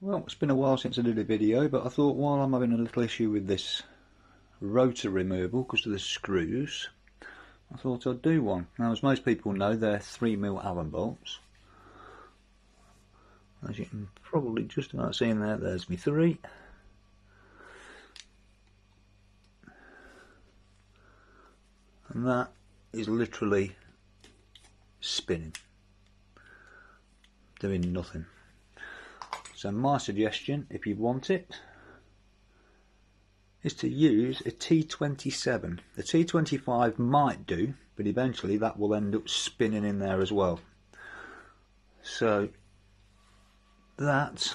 Well, it's been a while since I did a video, but I thought while I'm having a little issue with this rotor removal because of the screws, I thought I'd do one. Now, as most people know, they're 3mm Allen bolts. As you can probably just about see in there, there's me 3. And that is literally spinning, doing nothing. So my suggestion, if you want it, is to use a T27. The T25 might do, but eventually that will end up spinning in there as well. So that,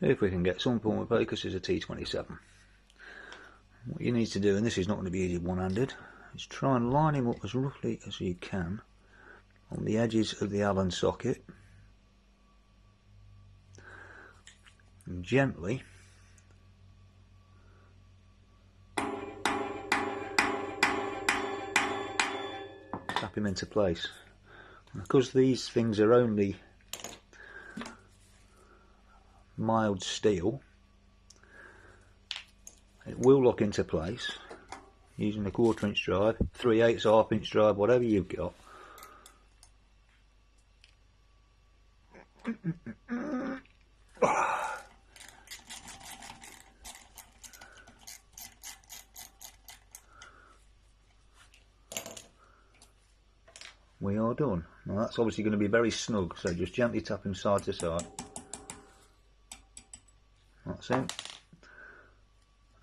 if we can get some form of focus, is a T27. What you need to do, and this is not going to be easy one-handed, is try and line him up as roughly as you can on the edges of the Allen socket. And gently tap him into place. And because these things are only mild steel, it will lock into place using a 1/4 inch drive, 3/8, 1/2 inch drive, whatever you've got. We are done. Now that's obviously going to be very snug, so just gently tap him side to side. That's it.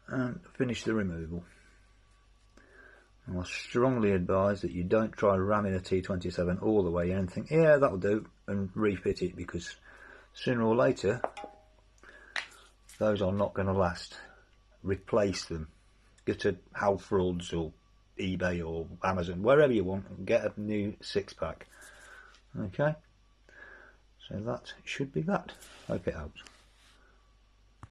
And finish the removal. And I strongly advise that you don't try ramming a T27 all the way in and think, yeah, that'll do, and refit it, because sooner or later those are not going to last. Replace them. Go to Halfords or eBay or Amazon, wherever you want, and get a new 6-pack. Okay, so that should be that. Hope it helps.